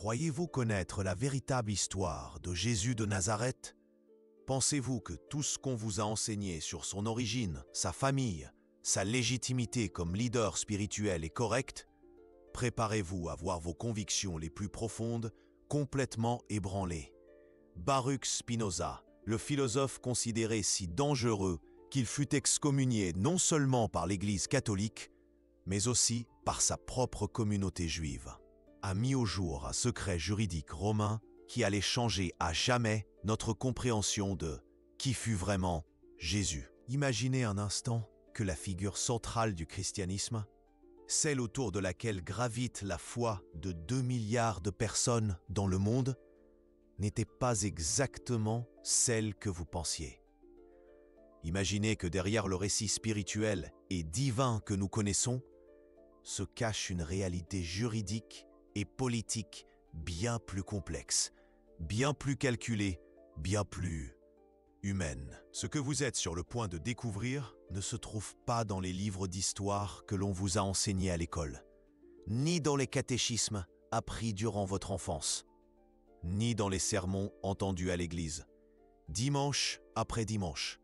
Croyez-vous connaître la véritable histoire de Jésus de Nazareth? Pensez-vous que tout ce qu'on vous a enseigné sur son origine, sa famille, sa légitimité comme leader spirituel est correct? Préparez-vous à voir vos convictions les plus profondes complètement ébranlées. Baruch Spinoza, le philosophe considéré si dangereux qu'il fut excommunié non seulement par l'Église catholique, mais aussi par sa propre communauté juive, a mis au jour un secret juridique romain qui allait changer à jamais notre compréhension de qui fut vraiment Jésus. Imaginez un instant que la figure centrale du christianisme, celle autour de laquelle gravite la foi de 2 milliards de personnes dans le monde, n'était pas exactement celle que vous pensiez. Imaginez que derrière le récit spirituel et divin que nous connaissons, se cache une réalité juridique et politique bien plus complexe, bien plus calculée, bien plus humaine. Ce que vous êtes sur le point de découvrir ne se trouve pas dans les livres d'histoire que l'on vous a enseignés à l'école, ni dans les catéchismes appris durant votre enfance, ni dans les sermons entendus à l'église, dimanche après dimanche,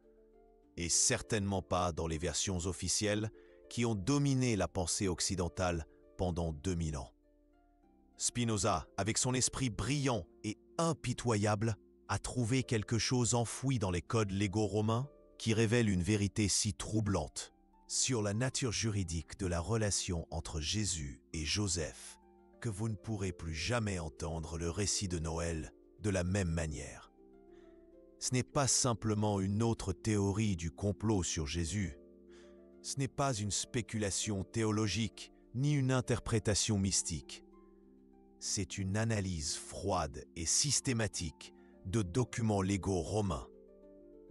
et certainement pas dans les versions officielles qui ont dominé la pensée occidentale pendant 2000 ans. Spinoza, avec son esprit brillant et impitoyable, a trouvé quelque chose enfoui dans les codes légaux romains qui révèle une vérité si troublante sur la nature juridique de la relation entre Jésus et Joseph que vous ne pourrez plus jamais entendre le récit de Noël de la même manière. Ce n'est pas simplement une autre théorie du complot sur Jésus. Ce n'est pas une spéculation théologique ni une interprétation mystique. C'est une analyse froide et systématique de documents légaux romains,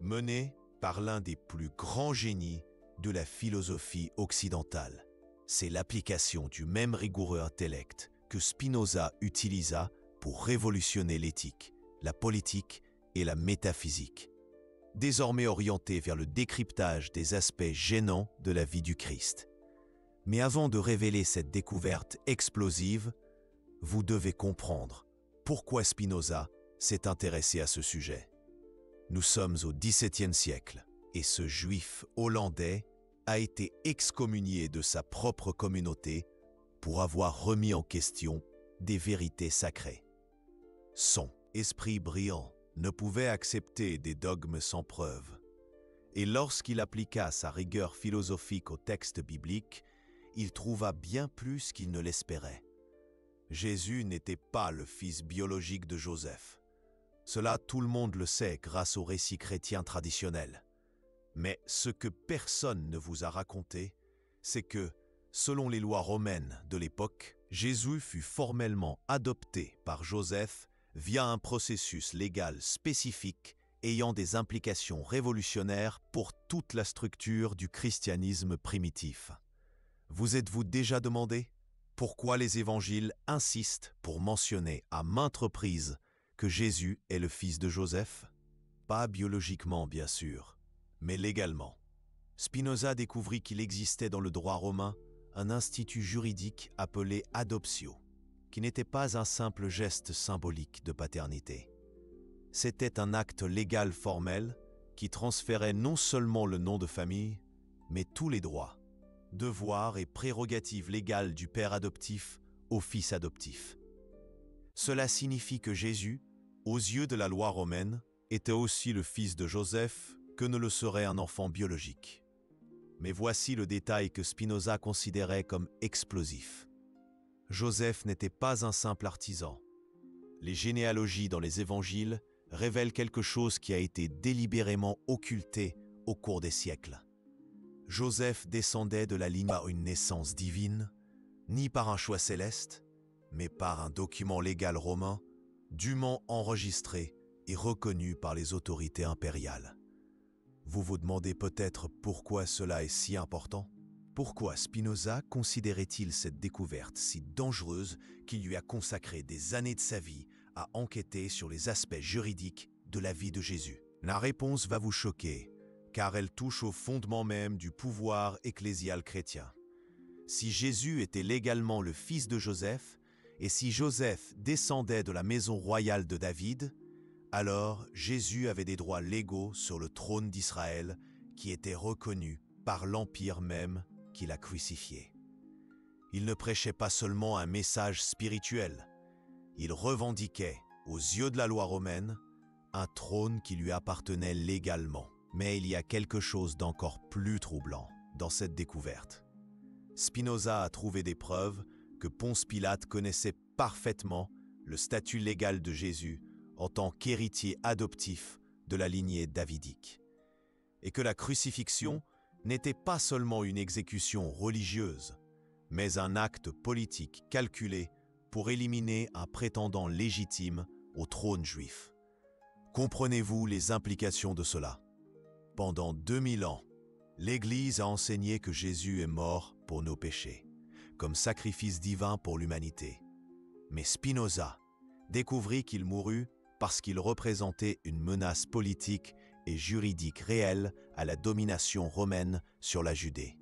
menée par l'un des plus grands génies de la philosophie occidentale. C'est l'application du même rigoureux intellect que Spinoza utilisa pour révolutionner l'éthique, la politique et la métaphysique, désormais orienté vers le décryptage des aspects gênants de la vie du Christ. Mais avant de révéler cette découverte explosive, vous devez comprendre pourquoi Spinoza s'est intéressé à ce sujet. Nous sommes au XVIIe siècle et ce juif hollandais a été excommunié de sa propre communauté pour avoir remis en question des vérités sacrées. Son esprit brillant ne pouvait accepter des dogmes sans preuve. Et lorsqu'il appliqua sa rigueur philosophique au texte biblique, il trouva bien plus qu'il ne l'espérait. Jésus n'était pas le fils biologique de Joseph. Cela, tout le monde le sait grâce aux récits chrétiens traditionnels. Mais ce que personne ne vous a raconté, c'est que, selon les lois romaines de l'époque, Jésus fut formellement adopté par Joseph via un processus légal spécifique ayant des implications révolutionnaires pour toute la structure du christianisme primitif. Vous êtes-vous déjà demandé pourquoi les évangiles insistent pour mentionner à maintes reprises que Jésus est le fils de Joseph? Pas biologiquement, bien sûr, mais légalement. Spinoza découvrit qu'il existait dans le droit romain un institut juridique appelé adoptio, qui n'était pas un simple geste symbolique de paternité. C'était un acte légal formel qui transférait non seulement le nom de famille, mais tous les droits, devoirs et prérogatives légales du père adoptif au fils adoptif. Cela signifie que Jésus, aux yeux de la loi romaine, était aussi le fils de Joseph que ne le serait un enfant biologique. Mais voici le détail que Spinoza considérait comme explosif. Joseph n'était pas un simple artisan. Les généalogies dans les évangiles révèlent quelque chose qui a été délibérément occulté au cours des siècles. Joseph descendait de la ligne par une naissance divine, ni par un choix céleste, mais par un document légal romain, dûment enregistré et reconnu par les autorités impériales. Vous vous demandez peut-être pourquoi cela est si important? Pourquoi Spinoza considérait-il cette découverte si dangereuse qu'il lui a consacré des années de sa vie à enquêter sur les aspects juridiques de la vie de Jésus? La réponse va vous choquer, car elle touche au fondement même du pouvoir ecclésial chrétien. Si Jésus était légalement le fils de Joseph, Et si Joseph descendait de la maison royale de David, alors Jésus avait des droits légaux sur le trône d'Israël qui était reconnu par l'empire même qui l'a crucifié. Il ne prêchait pas seulement un message spirituel, il revendiquait, aux yeux de la loi romaine, un trône qui lui appartenait légalement. Mais il y a quelque chose d'encore plus troublant dans cette découverte. Spinoza a trouvé des preuves que Ponce Pilate connaissait parfaitement le statut légal de Jésus en tant qu'héritier adoptif de la lignée davidique, et que la crucifixion n'était pas seulement une exécution religieuse, mais un acte politique calculé pour éliminer un prétendant légitime au trône juif. Comprenez-vous les implications de cela? Pendant 2000 ans, l'Église a enseigné que Jésus est mort pour nos péchés, comme sacrifice divin pour l'humanité. Mais Spinoza découvrit qu'il mourut parce qu'il représentait une menace politique et juridique réelle à la domination romaine sur la Judée.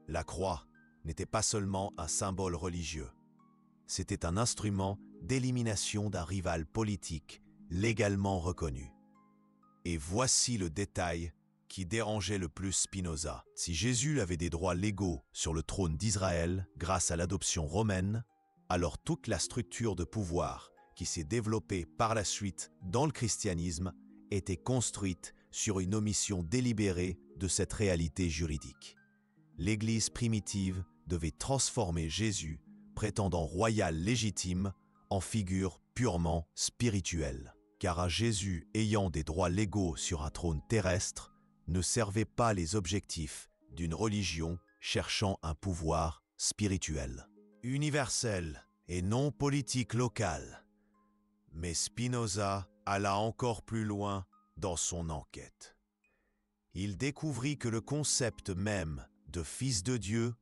La croix n'était pas seulement un symbole religieux, c'était un instrument d'élimination d'un rival politique légalement reconnu. Et voici le détail qui dérangeait le plus Spinoza. Si Jésus avait des droits légaux sur le trône d'Israël grâce à l'adoption romaine, alors toute la structure de pouvoir qui s'est développée par la suite dans le christianisme était construite sur une omission délibérée de cette réalité juridique. L'Église primitive devait transformer Jésus, prétendant royal légitime, en figure purement spirituelle. Car un Jésus ayant des droits légaux sur un trône terrestre ne servait pas les objectifs d'une religion cherchant un pouvoir spirituel, universel et non politique local. Mais Spinoza alla encore plus loin dans son enquête. Il découvrit que le concept même de Fils de Dieu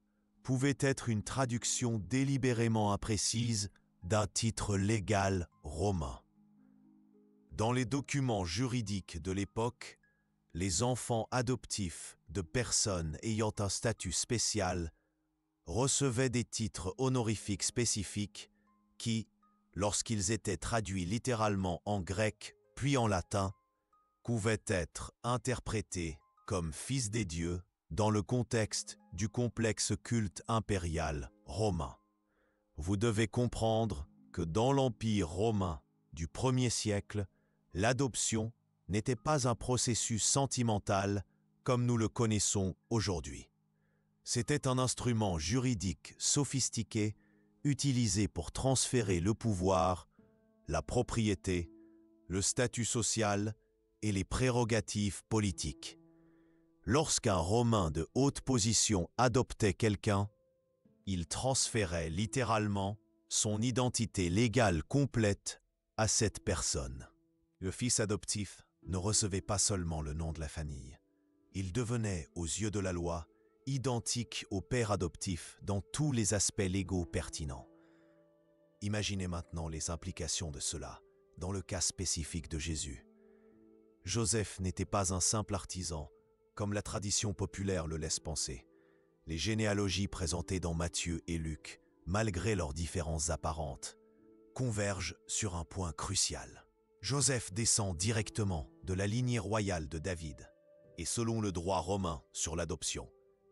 pouvait être une traduction délibérément imprécise d'un titre légal romain. Dans les documents juridiques de l'époque, les enfants adoptifs de personnes ayant un statut spécial recevaient des titres honorifiques spécifiques qui, lorsqu'ils étaient traduits littéralement en grec puis en latin, pouvaient être interprétés comme fils des dieux dans le contexte du complexe culte impérial romain. Vous devez comprendre que dans l'Empire romain du 1er siècle, l'adoption n'était pas un processus sentimental comme nous le connaissons aujourd'hui. C'était un instrument juridique sophistiqué utilisé pour transférer le pouvoir, la propriété, le statut social et les prérogatives politiques. Lorsqu'un Romain de haute position adoptait quelqu'un, il transférait littéralement son identité légale complète à cette personne. Le fils adoptif ne recevait pas seulement le nom de la famille. Il devenait, aux yeux de la loi, identique au père adoptif dans tous les aspects légaux pertinents. Imaginez maintenant les implications de cela dans le cas spécifique de Jésus. Joseph n'était pas un simple artisan, comme la tradition populaire le laisse penser. Les généalogies présentées dans Matthieu et Luc, malgré leurs différences apparentes, convergent sur un point crucial. Joseph descend directement de la lignée royale de David, et selon le droit romain sur l'adoption,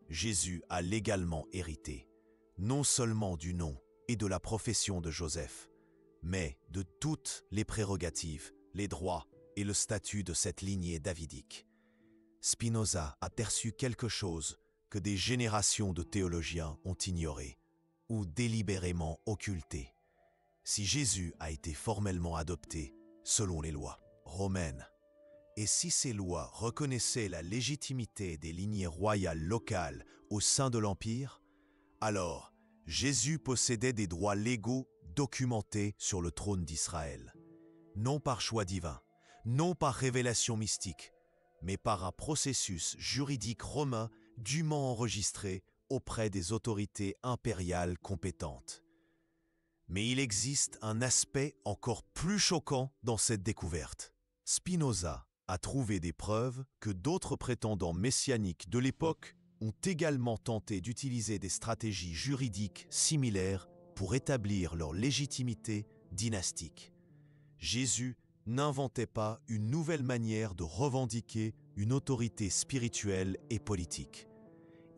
Jésus a légalement hérité, non seulement du nom et de la profession de Joseph, mais de toutes les prérogatives, les droits et le statut de cette lignée davidique. Spinoza a perçu quelque chose que des générations de théologiens ont ignoré ou délibérément occulté. Si Jésus a été formellement adopté selon les lois romaines, et si ces lois reconnaissaient la légitimité des lignées royales locales au sein de l'Empire, alors Jésus possédait des droits légaux documentés sur le trône d'Israël, non par choix divin, non par révélation mystique, mais par un processus juridique romain dûment enregistré auprès des autorités impériales compétentes. Mais il existe un aspect encore plus choquant dans cette découverte. Spinoza a trouvé des preuves que d'autres prétendants messianiques de l'époque ont également tenté d'utiliser des stratégies juridiques similaires pour établir leur légitimité dynastique. Jésus n'inventait pas une nouvelle manière de revendiquer une autorité spirituelle et politique.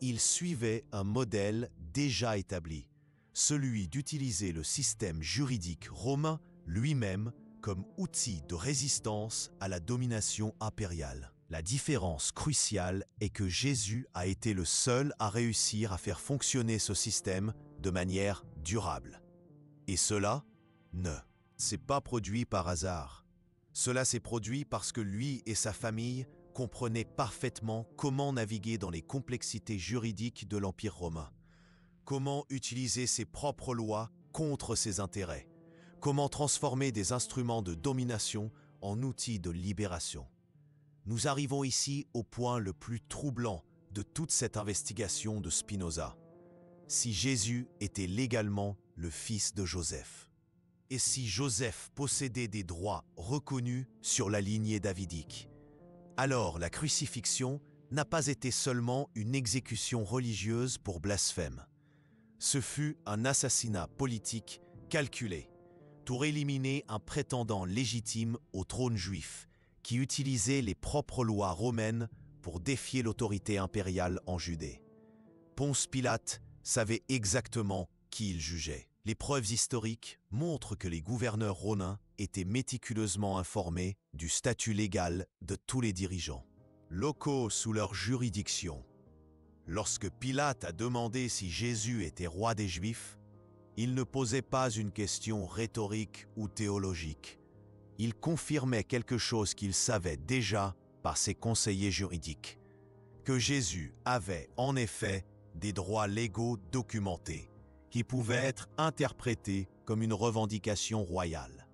Il suivait un modèle déjà établi, celui d'utiliser le système juridique romain lui-même comme outil de résistance à la domination impériale. La différence cruciale est que Jésus a été le seul à réussir à faire fonctionner ce système de manière durable. Et cela ne s'est pas produit par hasard. Cela s'est produit parce que lui et sa famille comprenaient parfaitement comment naviguer dans les complexités juridiques de l'Empire romain, comment utiliser ses propres lois contre ses intérêts, comment transformer des instruments de domination en outils de libération. Nous arrivons ici au point le plus troublant de toute cette investigation de Spinoza. Si Jésus était légalement le fils de Joseph, et si Joseph possédait des droits reconnus sur la lignée davidique, alors la crucifixion n'a pas été seulement une exécution religieuse pour blasphème. Ce fut un assassinat politique calculé pour éliminer un prétendant légitime au trône juif qui utilisait les propres lois romaines pour défier l'autorité impériale en Judée. Ponce Pilate savait exactement qui il jugeait. Les preuves historiques montrent que les gouverneurs romains étaient méticuleusement informés du statut légal de tous les dirigeants locaux sous leur juridiction. Lorsque Pilate a demandé si Jésus était roi des Juifs, il ne posait pas une question rhétorique ou théologique. Il confirmait quelque chose qu'il savait déjà par ses conseillers juridiques, que Jésus avait en effet des droits légaux documentés, qui pouvaient être interprétés comme une revendication royale.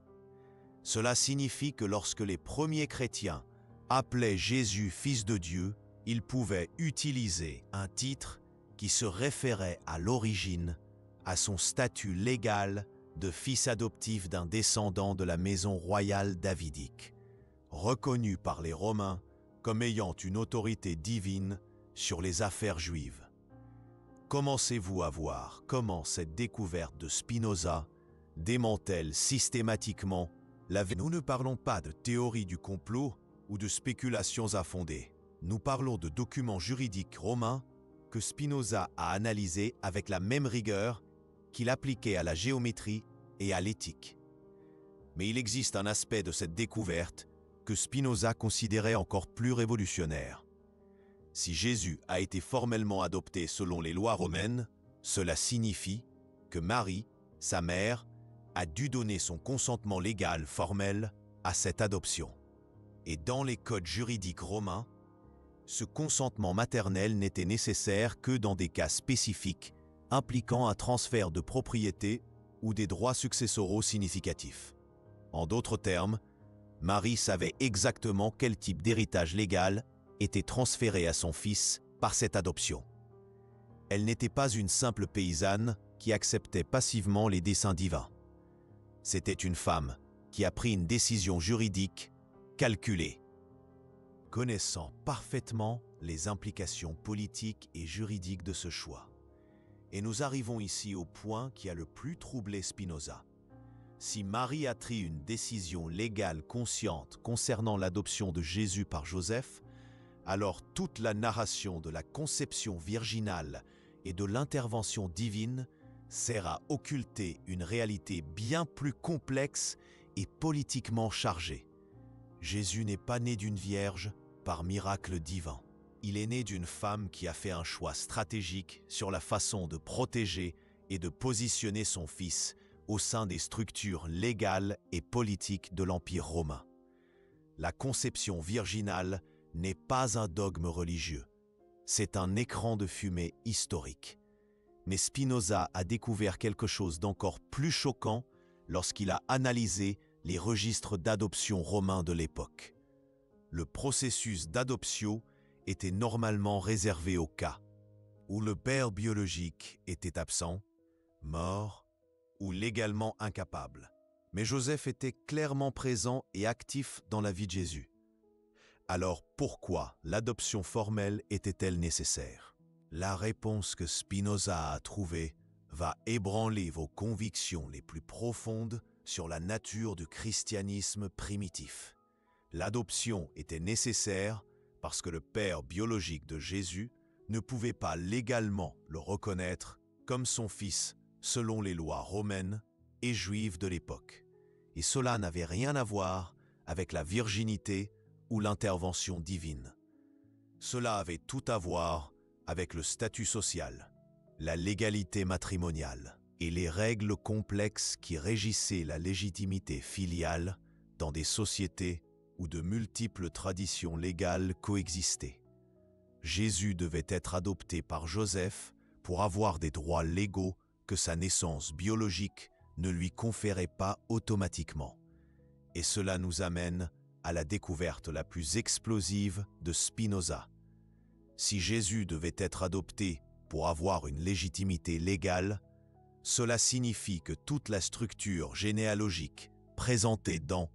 Cela signifie que lorsque les premiers chrétiens appelaient Jésus fils de Dieu, ils pouvaient utiliser un titre qui se référait à l'origine, à son statut légal de fils adoptif d'un descendant de la maison royale davidique, reconnu par les Romains comme ayant une autorité divine sur les affaires juives. Commencez-vous à voir comment cette découverte de Spinoza démantèle systématiquement la vérité. Nous ne parlons pas de théorie du complot ou de spéculations infondées. Nous parlons de documents juridiques romains que Spinoza a analysés avec la même rigueur qu'il appliquait à la géométrie et à l'éthique. Mais il existe un aspect de cette découverte que Spinoza considérait encore plus révolutionnaire. Si Jésus a été formellement adopté selon les lois romaines, cela signifie que Marie, sa mère, a dû donner son consentement légal formel à cette adoption. Et dans les codes juridiques romains, ce consentement maternel n'était nécessaire que dans des cas spécifiques impliquant un transfert de propriété ou des droits successoraux significatifs. En d'autres termes, Marie savait exactement quel type d'héritage légal était transféré à son fils par cette adoption. Elle n'était pas une simple paysanne qui acceptait passivement les desseins divins. C'était une femme qui a pris une décision juridique calculée. Connaissant parfaitement les implications politiques et juridiques de ce choix. Et nous arrivons ici au point qui a le plus troublé Spinoza. Si Marie a pris une décision légale consciente concernant l'adoption de Jésus par Joseph, alors toute la narration de la conception virginale et de l'intervention divine sert à occulter une réalité bien plus complexe et politiquement chargée. Jésus n'est pas né d'une vierge par miracle divin. Il est né d'une femme qui a fait un choix stratégique sur la façon de protéger et de positionner son fils au sein des structures légales et politiques de l'Empire romain. La conception virginale n'est pas un dogme religieux, c'est un écran de fumée historique. Mais Spinoza a découvert quelque chose d'encore plus choquant lorsqu'il a analysé les registres d'adoption romains de l'époque. Le processus d'adoption était normalement réservé au cas où le père biologique était absent, mort ou légalement incapable. Mais Joseph était clairement présent et actif dans la vie de Jésus. Alors pourquoi l'adoption formelle était-elle nécessaire? La réponse que Spinoza a trouvée va ébranler vos convictions les plus profondes sur la nature du christianisme primitif. L'adoption était nécessaire parce que le père biologique de Jésus ne pouvait pas légalement le reconnaître comme son fils selon les lois romaines et juives de l'époque. Et cela n'avait rien à voir avec la virginité ou l'intervention divine. Cela avait tout à voir avec le statut social, la légalité matrimoniale et les règles complexes qui régissaient la légitimité filiale dans des sociétés où de multiples traditions légales coexistaient. Jésus devait être adopté par Joseph pour avoir des droits légaux que sa naissance biologique ne lui conférait pas automatiquement. Et cela nous amène à la découverte la plus explosive de Spinoza. Si Jésus devait être adopté pour avoir une légitimité légale, cela signifie que toute la structure généalogique présentée dans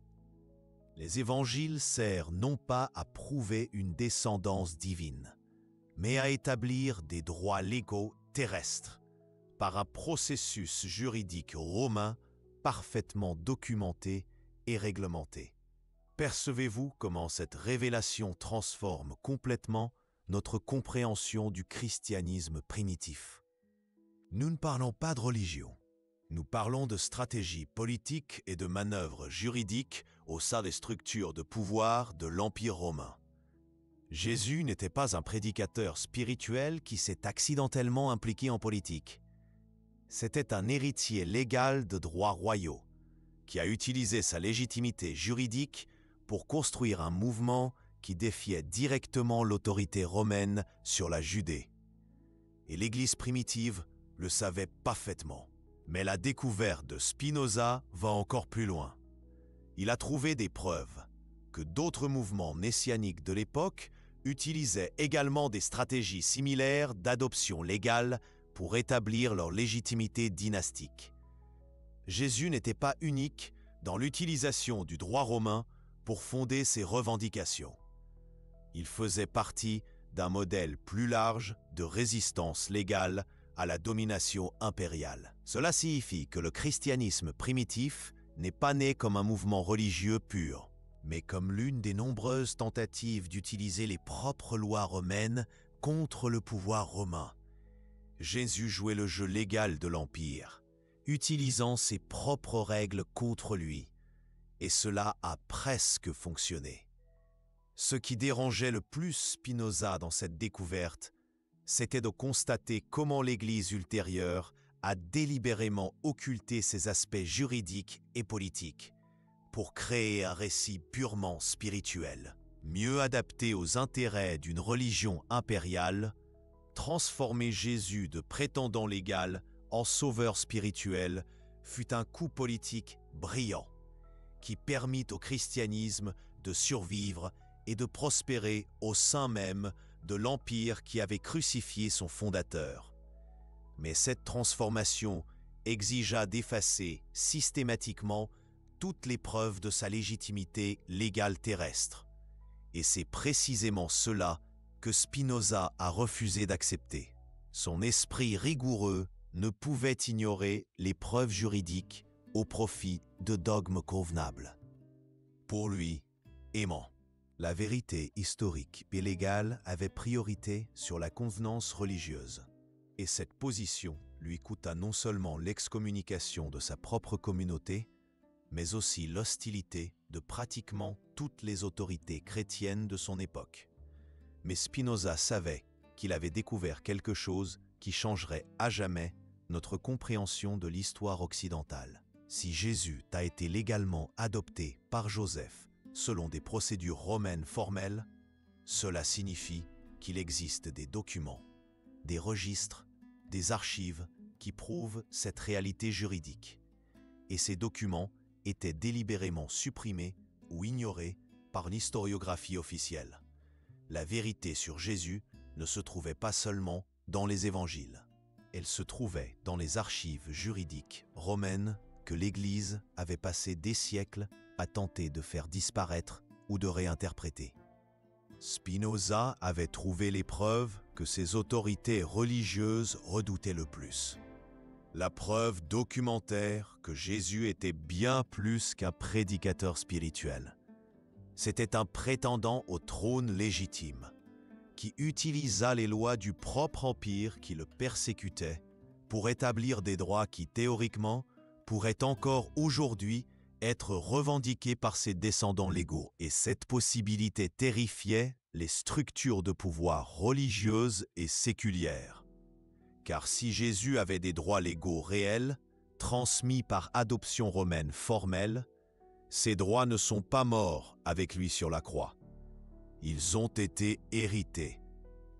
les évangiles sert non pas à prouver une descendance divine, mais à établir des droits légaux terrestres par un processus juridique romain parfaitement documenté et réglementé. Percevez-vous comment cette révélation transforme complètement notre compréhension du christianisme primitif? Nous ne parlons pas de religion. Nous parlons de stratégie politique et de manœuvres juridiques au sein des structures de pouvoir de l'Empire romain. Jésus n'était pas un prédicateur spirituel qui s'est accidentellement impliqué en politique. C'était un héritier légal de droits royaux, qui a utilisé sa légitimité juridique pour construire un mouvement qui défiait directement l'autorité romaine sur la Judée. Et l'Église primitive le savait parfaitement. Mais la découverte de Spinoza va encore plus loin. Il a trouvé des preuves que d'autres mouvements messianiques de l'époque utilisaient également des stratégies similaires d'adoption légale pour établir leur légitimité dynastique. Jésus n'était pas unique dans l'utilisation du droit romain pour fonder ses revendications. Il faisait partie d'un modèle plus large de résistance légale à la domination impériale. Cela signifie que le christianisme primitif n'est pas né comme un mouvement religieux pur, mais comme l'une des nombreuses tentatives d'utiliser les propres lois romaines contre le pouvoir romain. Jésus jouait le jeu légal de l'Empire, utilisant ses propres règles contre lui, et cela a presque fonctionné. Ce qui dérangeait le plus Spinoza dans cette découverte, c'était de constater comment l'Église ultérieure a délibérément occulté ses aspects juridiques et politiques pour créer un récit purement spirituel, mieux adapté aux intérêts d'une religion impériale, transformer Jésus de prétendant légal en sauveur spirituel fut un coup politique brillant qui permit au christianisme de survivre et de prospérer au sein même de l'Empire qui avait crucifié son fondateur. Mais cette transformation exigea d'effacer systématiquement toutes les preuves de sa légitimité légale terrestre. Et c'est précisément cela que Spinoza a refusé d'accepter. Son esprit rigoureux ne pouvait ignorer les preuves juridiques au profit de dogmes convenables. Pour lui, aimant, la vérité historique et légale avait priorité sur la convenance religieuse. Et cette position lui coûta non seulement l'excommunication de sa propre communauté, mais aussi l'hostilité de pratiquement toutes les autorités chrétiennes de son époque. Mais Spinoza savait qu'il avait découvert quelque chose qui changerait à jamais notre compréhension de l'histoire occidentale. Si Jésus a été légalement adopté par Joseph selon des procédures romaines formelles, cela signifie qu'il existe des documents, des registres, des archives qui prouvent cette réalité juridique. Et ces documents étaient délibérément supprimés ou ignorés par l'historiographie officielle. La vérité sur Jésus ne se trouvait pas seulement dans les évangiles. Elle se trouvait dans les archives juridiques romaines que l'Église avait passé des siècles à tenter de faire disparaître ou de réinterpréter. Spinoza avait trouvé les preuves que ses autorités religieuses redoutaient le plus. La preuve documentaire que Jésus était bien plus qu'un prédicateur spirituel. C'était un prétendant au trône légitime, qui utilisa les lois du propre empire qui le persécutait pour établir des droits qui, théoriquement, pourraient encore aujourd'hui être revendiqués par ses descendants légaux. Et cette possibilité terrifiait les structures de pouvoir religieuses et séculières. Car si Jésus avait des droits légaux réels, transmis par adoption romaine formelle, ces droits ne sont pas morts avec lui sur la croix. Ils ont été hérités.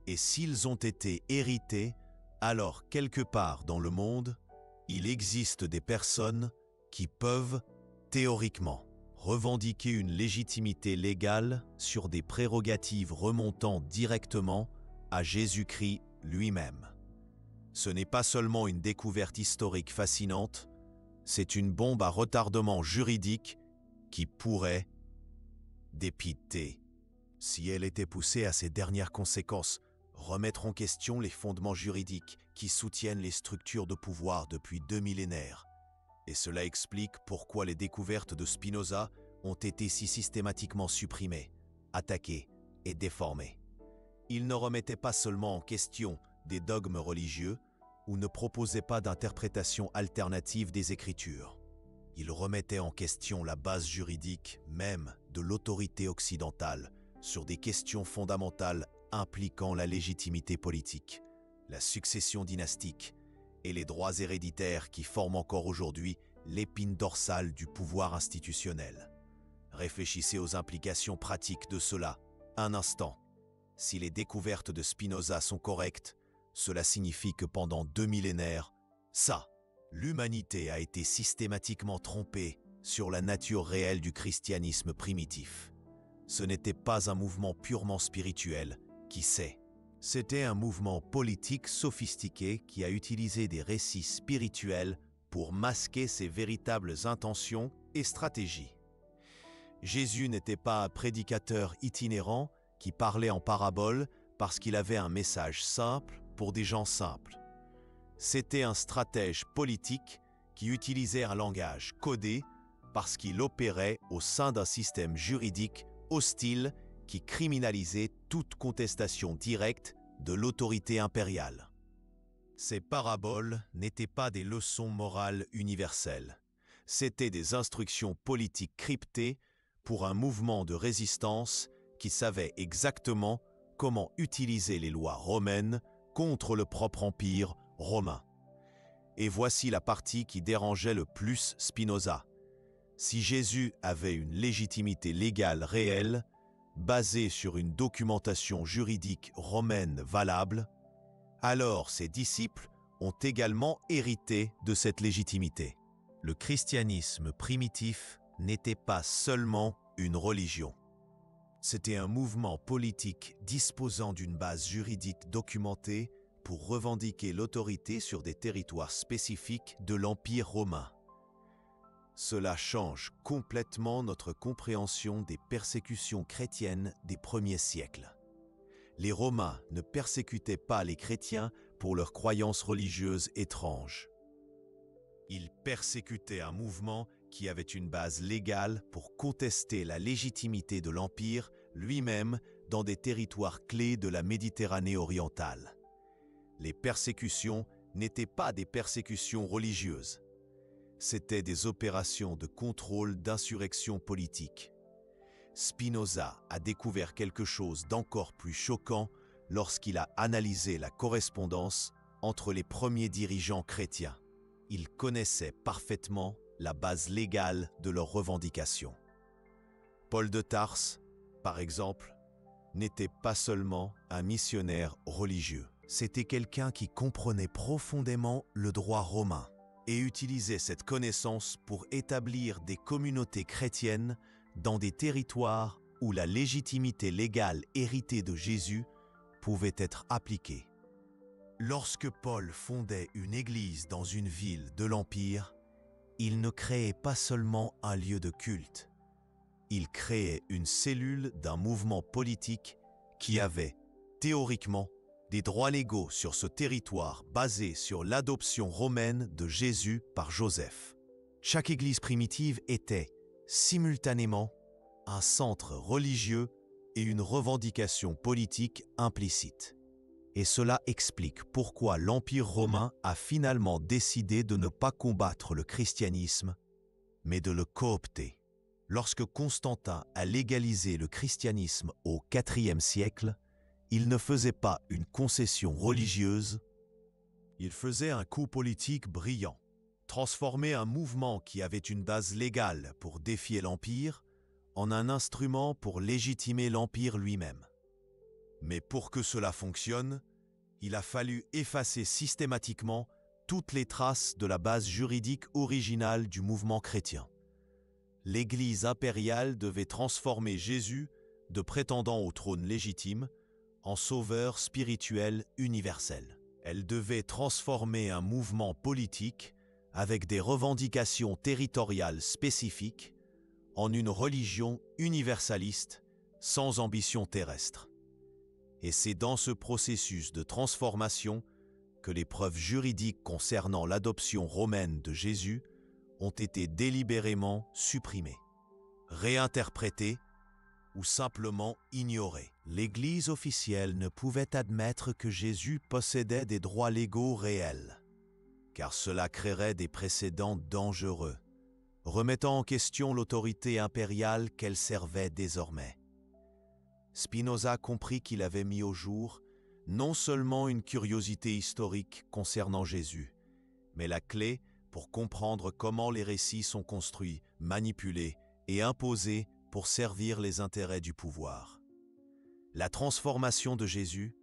Et s'ils ont été hérités, alors quelque part dans le monde, il existe des personnes qui peuvent, théoriquement, revendiquer une légitimité légale sur des prérogatives remontant directement à Jésus-Christ lui-même. Ce n'est pas seulement une découverte historique fascinante, c'est une bombe à retardement juridique qui pourrait dépiter, si elle était poussée à ses dernières conséquences, remettre en question les fondements juridiques qui soutiennent les structures de pouvoir depuis 2 millénaires. Et cela explique pourquoi les découvertes de Spinoza ont été si systématiquement supprimées, attaquées et déformées. Il ne remettait pas seulement en question des dogmes religieux ou ne proposait pas d'interprétation alternative des Écritures. Il remettait en question la base juridique même de l'autorité occidentale sur des questions fondamentales impliquant la légitimité politique, la succession dynastique et les droits héréditaires qui forment encore aujourd'hui l'épine dorsale du pouvoir institutionnel. Réfléchissez aux implications pratiques de cela un instant. Si les découvertes de Spinoza sont correctes, cela signifie que pendant 2 millénaires, l'humanité a été systématiquement trompée sur la nature réelle du christianisme primitif. Ce n'était pas un mouvement purement spirituel, qui sait. C'était un mouvement politique sophistiqué qui a utilisé des récits spirituels pour masquer ses véritables intentions et stratégies. Jésus n'était pas un prédicateur itinérant qui parlait en paraboles parce qu'il avait un message simple pour des gens simples. C'était un stratège politique qui utilisait un langage codé parce qu'il opérait au sein d'un système juridique hostile qui criminalisait toute contestation directe de l'autorité impériale. Ces paraboles n'étaient pas des leçons morales universelles. C'étaient des instructions politiques cryptées pour un mouvement de résistance qui savait exactement comment utiliser les lois romaines contre le propre empire romain. Et voici la partie qui dérangeait le plus Spinoza. Si Jésus avait une légitimité légale réelle, basée sur une documentation juridique romaine valable, alors ses disciples ont également hérité de cette légitimité. Le christianisme primitif n'était pas seulement une religion. C'était un mouvement politique disposant d'une base juridique documentée pour revendiquer l'autorité sur des territoires spécifiques de l'Empire romain. Cela change complètement notre compréhension des persécutions chrétiennes des premiers siècles. Les Romains ne persécutaient pas les chrétiens pour leurs croyances religieuses étranges. Ils persécutaient un mouvement qui avait une base légale pour contester la légitimité de l'Empire lui-même dans des territoires clés de la Méditerranée orientale. Les persécutions n'étaient pas des persécutions religieuses. C'étaient des opérations de contrôle d'insurrection politique. Spinoza a découvert quelque chose d'encore plus choquant lorsqu'il a analysé la correspondance entre les premiers dirigeants chrétiens. Il connaissait parfaitement la base légale de leurs revendications. Paul de Tarse, par exemple, n'était pas seulement un missionnaire religieux. C'était quelqu'un qui comprenait profondément le droit romain et utilisait cette connaissance pour établir des communautés chrétiennes dans des territoires où la légitimité légale héritée de Jésus pouvait être appliquée. Lorsque Paul fondait une église dans une ville de l'Empire, il ne créait pas seulement un lieu de culte. Il créait une cellule d'un mouvement politique qui avait, théoriquement, des droits légaux sur ce territoire basés sur l'adoption romaine de Jésus par Joseph. Chaque église primitive était, simultanément, un centre religieux et une revendication politique implicite. Et cela explique pourquoi l'Empire romain a finalement décidé de ne pas combattre le christianisme, mais de le coopter. Lorsque Constantin a légalisé le christianisme au IVe siècle, il ne faisait pas une concession religieuse, il faisait un coup politique brillant. Transformer un mouvement qui avait une base légale pour défier l'Empire en un instrument pour légitimer l'Empire lui-même. Mais pour que cela fonctionne, il a fallu effacer systématiquement toutes les traces de la base juridique originale du mouvement chrétien. L'Église impériale devait transformer Jésus, de prétendant au trône légitime, en sauveur spirituel universel. Elle devait transformer un mouvement politique avec des revendications territoriales spécifiques en une religion universaliste sans ambition terrestre. Et c'est dans ce processus de transformation que les preuves juridiques concernant l'adoption romaine de Jésus ont été délibérément supprimées, réinterprétées ou simplement ignorées. L'Église officielle ne pouvait admettre que Jésus possédait des droits légaux réels, car cela créerait des précédents dangereux, remettant en question l'autorité impériale qu'elle servait désormais. Spinoza comprit qu'il avait mis au jour non seulement une curiosité historique concernant Jésus, mais la clé pour comprendre comment les récits sont construits, manipulés et imposés pour servir les intérêts du pouvoir. La transformation de Jésus,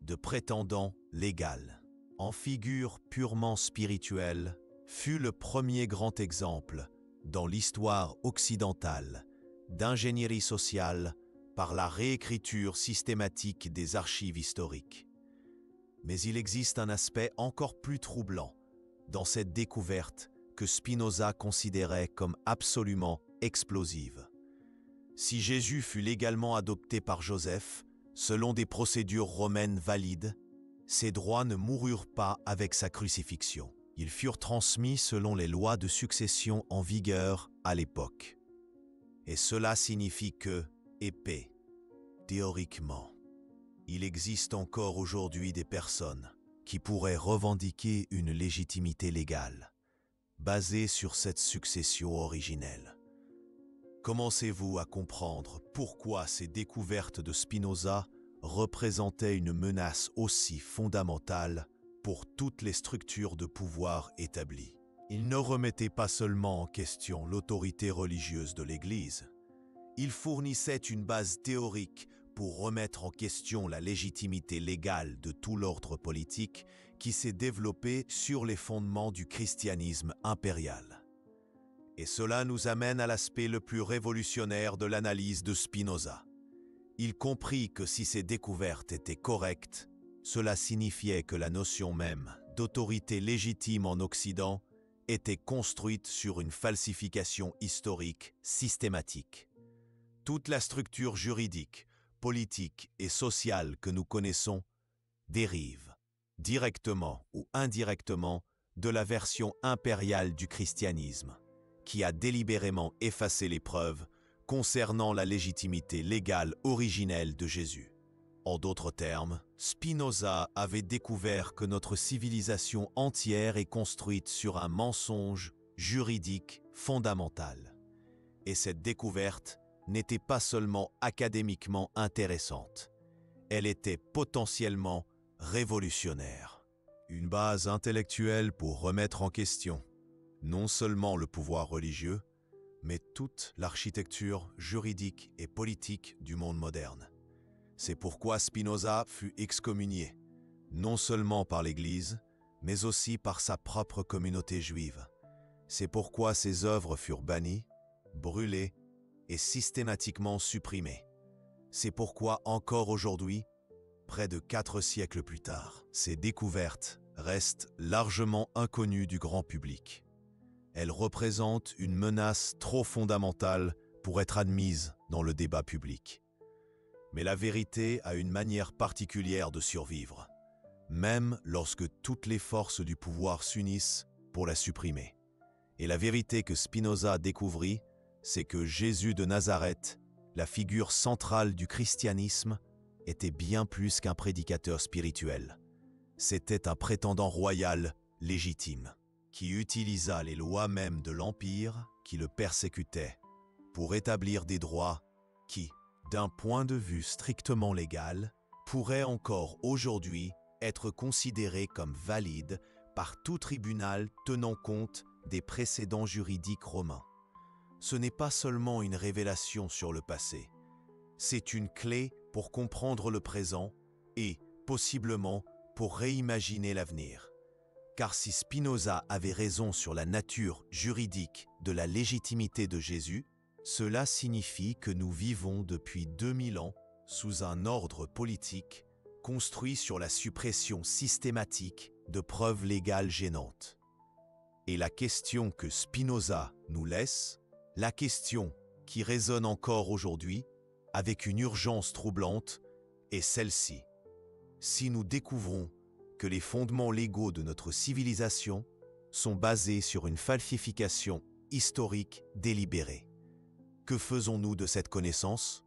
de prétendant légal en figure purement spirituelle, fut le premier grand exemple dans l'histoire occidentale d'ingénierie sociale par la réécriture systématique des archives historiques. Mais il existe un aspect encore plus troublant dans cette découverte que Spinoza considérait comme absolument explosive. Si Jésus fut légalement adopté par Joseph, selon des procédures romaines valides, ses droits ne moururent pas avec sa crucifixion. Ils furent transmis selon les lois de succession en vigueur à l'époque. Et cela signifie que, épais, théoriquement, il existe encore aujourd'hui des personnes qui pourraient revendiquer une légitimité légale, basée sur cette succession originelle. Commencez-vous à comprendre pourquoi ces découvertes de Spinoza représentaient une menace aussi fondamentale pour toutes les structures de pouvoir établies. Il ne remettait pas seulement en question l'autorité religieuse de l'Église, il fournissait une base théorique pour remettre en question la légitimité légale de tout l'ordre politique qui s'est développé sur les fondements du christianisme impérial. Et cela nous amène à l'aspect le plus révolutionnaire de l'analyse de Spinoza. Il comprit que si ces découvertes étaient correctes, cela signifiait que la notion même d'autorité légitime en Occident était construite sur une falsification historique systématique. Toute la structure juridique, politique et sociale que nous connaissons dérive, directement ou indirectement, de la version impériale du christianisme, qui a délibérément effacé les preuves concernant la légitimité légale originelle de Jésus. En d'autres termes, Spinoza avait découvert que notre civilisation entière est construite sur un mensonge juridique fondamental. Et cette découverte n'était pas seulement académiquement intéressante, elle était potentiellement révolutionnaire. Une base intellectuelle pour remettre en question non seulement le pouvoir religieux, mais toute l'architecture juridique et politique du monde moderne. C'est pourquoi Spinoza fut excommunié, non seulement par l'Église, mais aussi par sa propre communauté juive. C'est pourquoi ses œuvres furent bannies, brûlées et systématiquement supprimées. C'est pourquoi encore aujourd'hui, près de 4 siècles plus tard, ces découvertes restent largement inconnues du grand public. Elles représentent une menace trop fondamentale pour être admise dans le débat public. Mais la vérité a une manière particulière de survivre, même lorsque toutes les forces du pouvoir s'unissent pour la supprimer. Et la vérité que Spinoza découvrit, c'est que Jésus de Nazareth, la figure centrale du christianisme, était bien plus qu'un prédicateur spirituel. C'était un prétendant royal légitime, qui utilisa les lois mêmes de l'Empire qui le persécutait pour établir des droits qui, d'un point de vue strictement légal, pourraient encore aujourd'hui être considérés comme valides par tout tribunal tenant compte des précédents juridiques romains. Ce n'est pas seulement une révélation sur le passé, c'est une clé pour comprendre le présent et, possiblement, pour réimaginer l'avenir. Car si Spinoza avait raison sur la nature juridique de la légitimité de Jésus, cela signifie que nous vivons depuis 2000 ans sous un ordre politique construit sur la suppression systématique de preuves légales gênantes. Et la question que Spinoza nous laisse, la question qui résonne encore aujourd'hui avec une urgence troublante, est celle-ci. Si nous découvrons que les fondements légaux de notre civilisation sont basés sur une falsification historique délibérée, que faisons-nous de cette connaissance?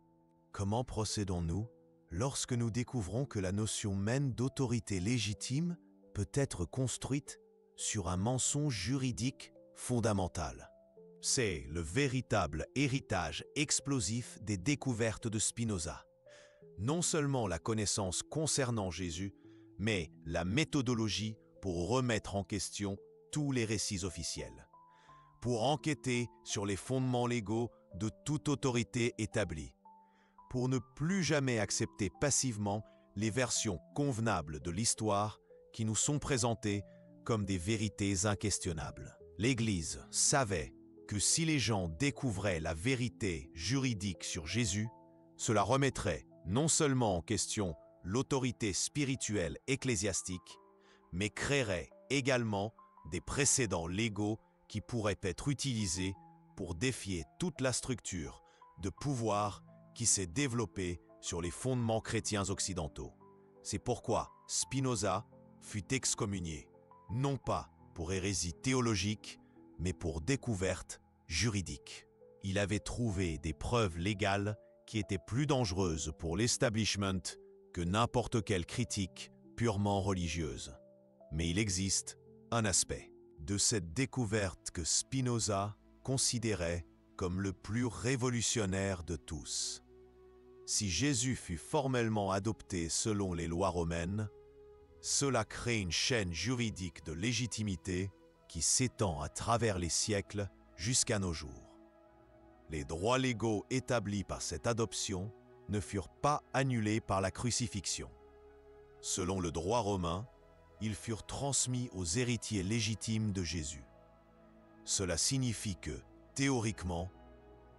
Comment procédons-nous lorsque nous découvrons que la notion même d'autorité légitime peut être construite sur un mensonge juridique fondamental? C'est le véritable héritage explosif des découvertes de Spinoza. Non seulement la connaissance concernant Jésus, mais la méthodologie pour remettre en question tous les récits officiels, pour enquêter sur les fondements légaux de toute autorité établie, pour ne plus jamais accepter passivement les versions convenables de l'histoire qui nous sont présentées comme des vérités inquestionnables. L'Église savait que si les gens découvraient la vérité juridique sur Jésus, cela remettrait non seulement en question l'autorité spirituelle ecclésiastique, mais créerait également des précédents légaux qui pourraient être utilisés pour défier toute la structure de pouvoir qui s'est développée sur les fondements chrétiens occidentaux. C'est pourquoi Spinoza fut excommunié, non pas pour hérésie théologique, mais pour découverte juridique. Il avait trouvé des preuves légales qui étaient plus dangereuses pour l'establishment que n'importe quelle critique purement religieuse. Mais il existe un aspect de cette découverte que Spinoza considérait comme le plus révolutionnaire de tous. Si Jésus fut formellement adopté selon les lois romaines, cela crée une chaîne juridique de légitimité qui s'étend à travers les siècles jusqu'à nos jours. Les droits légaux établis par cette adoption ne furent pas annulés par la crucifixion. Selon le droit romain, ils furent transmis aux héritiers légitimes de Jésus. Cela signifie que, théoriquement,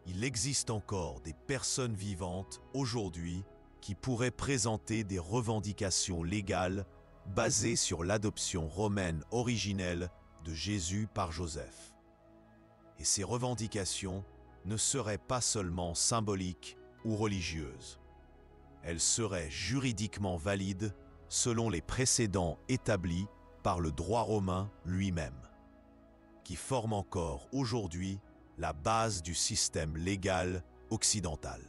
il existe encore des personnes vivantes aujourd'hui qui pourraient présenter des revendications légales basées sur l'adoption romaine originelle de Jésus par Joseph. Et ces revendications ne seraient pas seulement symboliques ou religieuses. Elles seraient juridiquement valides selon les précédents établis par le droit romain lui-même, qui forme encore aujourd'hui la base du système légal occidental.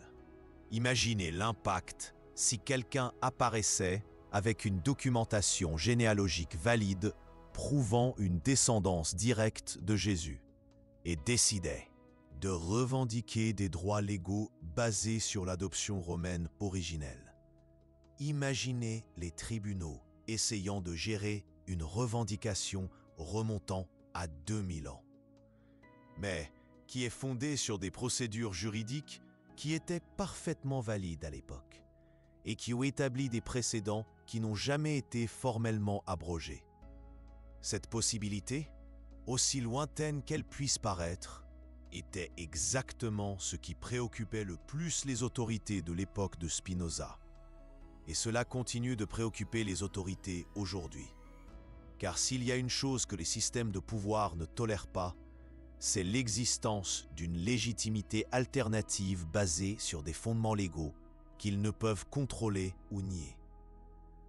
Imaginez l'impact si quelqu'un apparaissait avec une documentation généalogique valide prouvant une descendance directe de Jésus et décidait de revendiquer des droits légaux basés sur l'adoption romaine originelle. Imaginez les tribunaux essayant de gérer une revendication remontant à 2000 ans, mais qui est fondée sur des procédures juridiques qui étaient parfaitement valides à l'époque et qui ont établi des précédents qui n'ont jamais été formellement abrogés. Cette possibilité, aussi lointaine qu'elle puisse paraître, était exactement ce qui préoccupait le plus les autorités de l'époque de Spinoza. Et cela continue de préoccuper les autorités aujourd'hui. Car s'il y a une chose que les systèmes de pouvoir ne tolèrent pas, c'est l'existence d'une légitimité alternative basée sur des fondements légaux qu'ils ne peuvent contrôler ou nier.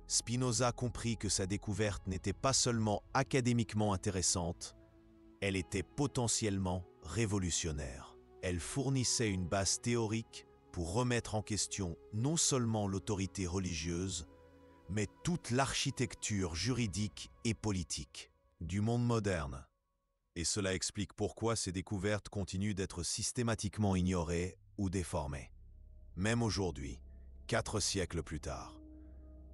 Spinoza comprit que sa découverte n'était pas seulement académiquement intéressante, elle était potentiellement révolutionnaire. Elle fournissait une base théorique pour remettre en question non seulement l'autorité religieuse, mais toute l'architecture juridique et politique du monde moderne. Et cela explique pourquoi ces découvertes continuent d'être systématiquement ignorées ou déformées. Même aujourd'hui, 4 siècles plus tard,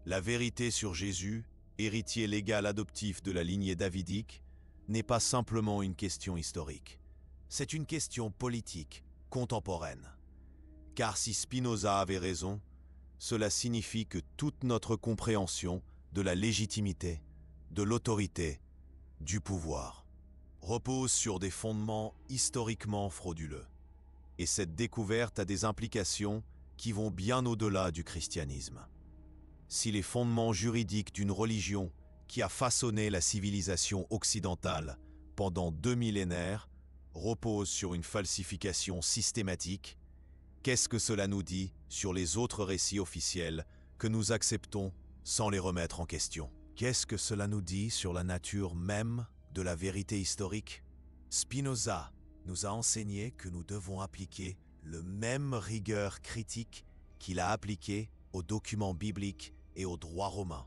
la vérité sur Jésus, héritier légal adoptif de la lignée davidique, n'est pas simplement une question historique. C'est une question politique, contemporaine. Car si Spinoza avait raison, cela signifie que toute notre compréhension de la légitimité, de l'autorité, du pouvoir, repose sur des fondements historiquement frauduleux. Et cette découverte a des implications qui vont bien au-delà du christianisme. Si les fondements juridiques d'une religion qui a façonné la civilisation occidentale pendant 2 millénaires reposent sur une falsification systématique, qu'est-ce que cela nous dit sur les autres récits officiels que nous acceptons sans les remettre en question? Qu'est-ce que cela nous dit sur la nature même de la vérité historique? Spinoza nous a enseigné que nous devons appliquer le même rigueur critique qu'il a appliqué aux documents bibliques et au droit romain,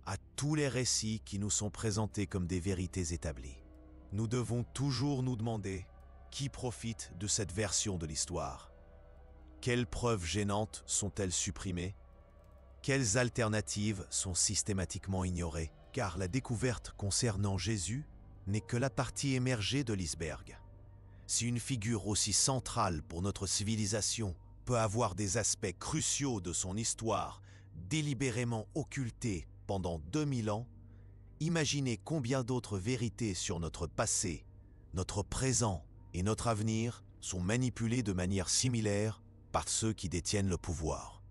à tous les récits qui nous sont présentés comme des vérités établies. Nous devons toujours nous demander qui profite de cette version de l'histoire. Quelles preuves gênantes sont-elles supprimées? Quelles alternatives sont systématiquement ignorées? Car la découverte concernant Jésus n'est que la partie émergée de l'iceberg. Si une figure aussi centrale pour notre civilisation peut avoir des aspects cruciaux de son histoire délibérément occultés pendant 2000 ans, imaginez combien d'autres vérités sur notre passé, notre présent et notre avenir sont manipulées de manière similaire par ceux qui détiennent le pouvoir.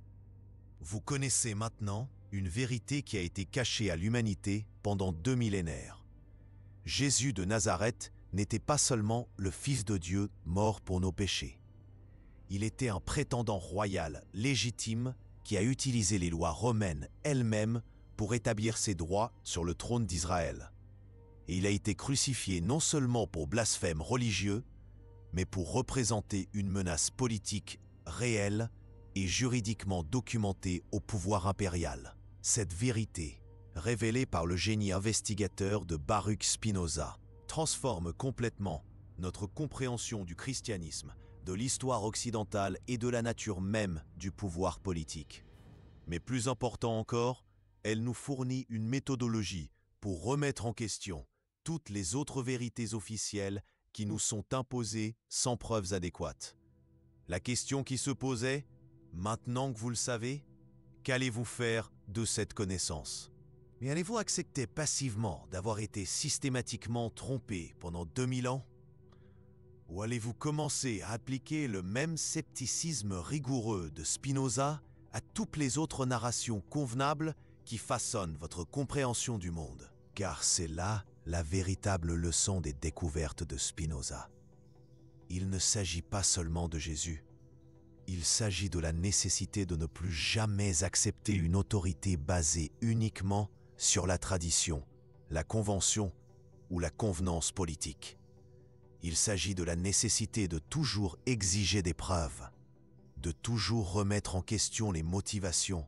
Vous connaissez maintenant une vérité qui a été cachée à l'humanité pendant 2 millénaires. Jésus de Nazareth n'était pas seulement le Fils de Dieu mort pour nos péchés. Il était un prétendant royal, légitime, qui a utilisé les lois romaines elles-mêmes pour établir ses droits sur le trône d'Israël. Et il a été crucifié non seulement pour blasphème religieux, mais pour représenter une menace politique réelle et juridiquement documentée au pouvoir impérial. Cette vérité, révélée par le génie investigateur de Baruch Spinoza, transforme complètement notre compréhension du christianisme, de l'histoire occidentale et de la nature même du pouvoir politique. Mais plus important encore, elle nous fournit une méthodologie pour remettre en question toutes les autres vérités officielles qui nous sont imposées sans preuves adéquates. La question qui se posait, maintenant que vous le savez, qu'allez-vous faire de cette connaissance? Mais allez-vous accepter passivement d'avoir été systématiquement trompé pendant 2000 ans? Ou allez-vous commencer à appliquer le même scepticisme rigoureux de Spinoza à toutes les autres narrations convenables qui façonnent votre compréhension du monde? Car c'est là la véritable leçon des découvertes de Spinoza. Il ne s'agit pas seulement de Jésus. Il s'agit de la nécessité de ne plus jamais accepter une autorité basée uniquement sur la tradition, la convention ou la convenance politique. Il s'agit de la nécessité de toujours exiger des preuves, de toujours remettre en question les motivations,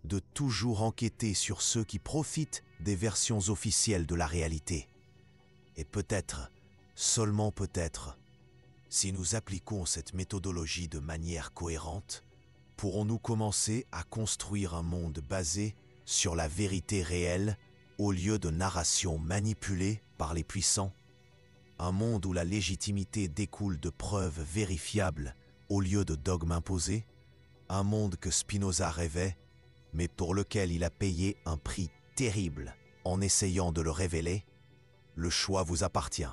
de toujours enquêter sur ceux qui profitent des versions officielles de la réalité. Et peut-être, seulement peut-être, si nous appliquons cette méthodologie de manière cohérente, pourrons-nous commencer à construire un monde basé sur la vérité réelle au lieu de narrations manipulées par les puissants. Un monde où la légitimité découle de preuves vérifiables au lieu de dogmes imposés. Un monde que Spinoza rêvait, mais pour lequel il a payé un prix terrible en essayant de le révéler. Le choix vous appartient.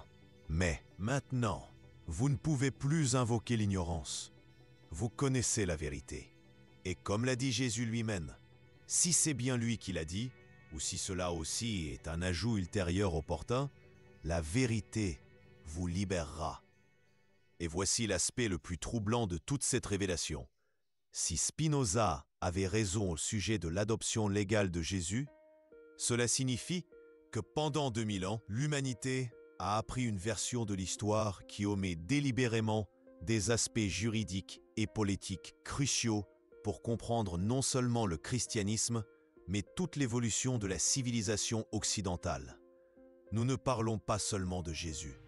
Mais maintenant, vous ne pouvez plus invoquer l'ignorance. Vous connaissez la vérité. Et comme l'a dit Jésus lui-même, si c'est bien lui qui l'a dit, ou si cela aussi est un ajout ultérieur opportun, la vérité vous libérera. Et voici l'aspect le plus troublant de toute cette révélation. Si Spinoza avait raison au sujet de l'adoption légale de Jésus, cela signifie que pendant 2000 ans, l'humanité a appris une version de l'histoire qui omet délibérément des aspects juridiques et politiques cruciaux pour comprendre non seulement le christianisme, mais toute l'évolution de la civilisation occidentale. Nous ne parlons pas seulement de Jésus.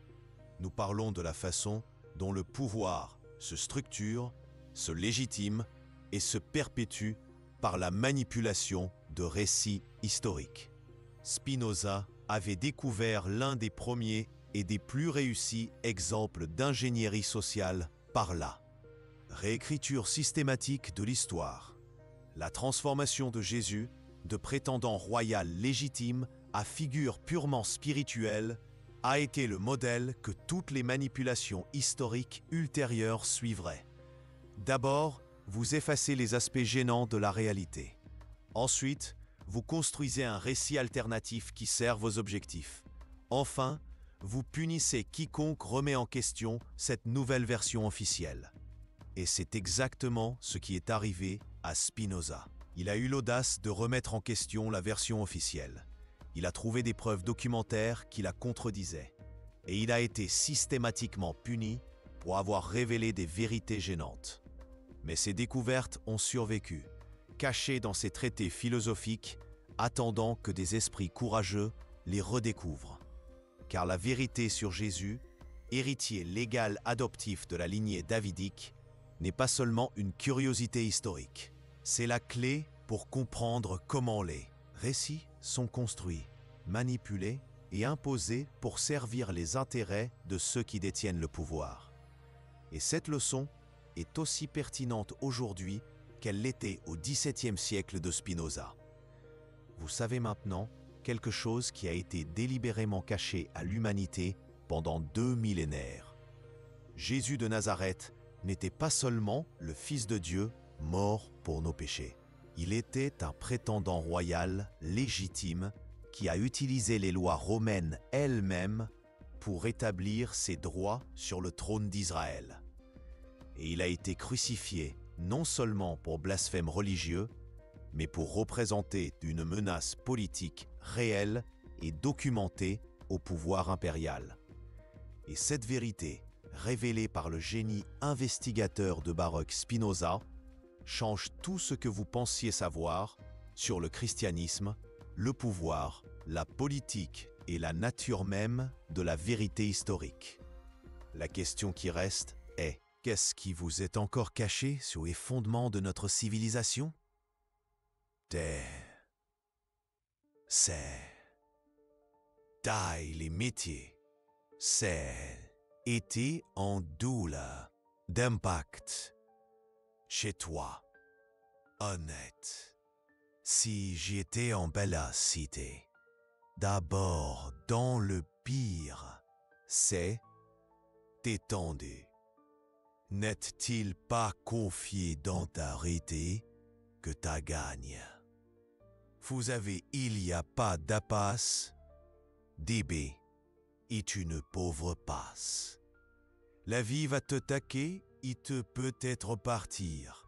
Nous parlons de la façon dont le pouvoir se structure, se légitime et se perpétue par la manipulation de récits historiques. Spinoza avait découvert l'un des premiers et des plus réussis exemples d'ingénierie sociale par là. Réécriture systématique de l'histoire. La transformation de Jésus, de prétendant royal légitime à figure purement spirituelle, a été le modèle que toutes les manipulations historiques ultérieures suivraient. D'abord, vous effacez les aspects gênants de la réalité. Ensuite, vous construisez un récit alternatif qui sert vos objectifs. Enfin, vous punissez quiconque remet en question cette nouvelle version officielle. Et c'est exactement ce qui est arrivé à Spinoza. Il a eu l'audace de remettre en question la version officielle. Il a trouvé des preuves documentaires qui la contredisaient. Et il a été systématiquement puni pour avoir révélé des vérités gênantes. Mais ces découvertes ont survécu, cachées dans ses traités philosophiques, attendant que des esprits courageux les redécouvrent. Car la vérité sur Jésus, héritier légal adoptif de la lignée davidique, n'est pas seulement une curiosité historique. C'est la clé pour comprendre comment les récits sont construits, manipulés et imposés pour servir les intérêts de ceux qui détiennent le pouvoir. Et cette leçon est aussi pertinente aujourd'hui qu'elle l'était au XVIIe siècle de Spinoza. Vous savez maintenant quelque chose qui a été délibérément caché à l'humanité pendant 2 millénaires. Jésus de Nazareth n'était pas seulement le Fils de Dieu mort pour nos péchés. Il était un prétendant royal légitime qui a utilisé les lois romaines elles-mêmes pour établir ses droits sur le trône d'Israël. Et il a été crucifié non seulement pour blasphème religieux, mais pour représenter une menace politique réelle et documentée au pouvoir impérial. Et cette vérité, révélée par le génie investigateur de Baruch Spinoza, change tout ce que vous pensiez savoir sur le christianisme, le pouvoir, la politique et la nature même de la vérité historique. La question qui reste est: qu'est-ce qui vous est encore caché sur les fondements de notre civilisation? C'est taille les métiers, c'est été en douleur d'impact chez toi, honnête. Si j'étais en belle cité, d'abord dans le pire, c'est détendu. N'est-il pas confié dans ta réalité que ta gagne? Vous avez il y a pas d'apace, DB, et une pauvre passe. La vie va te taquer, il te peut-être partir.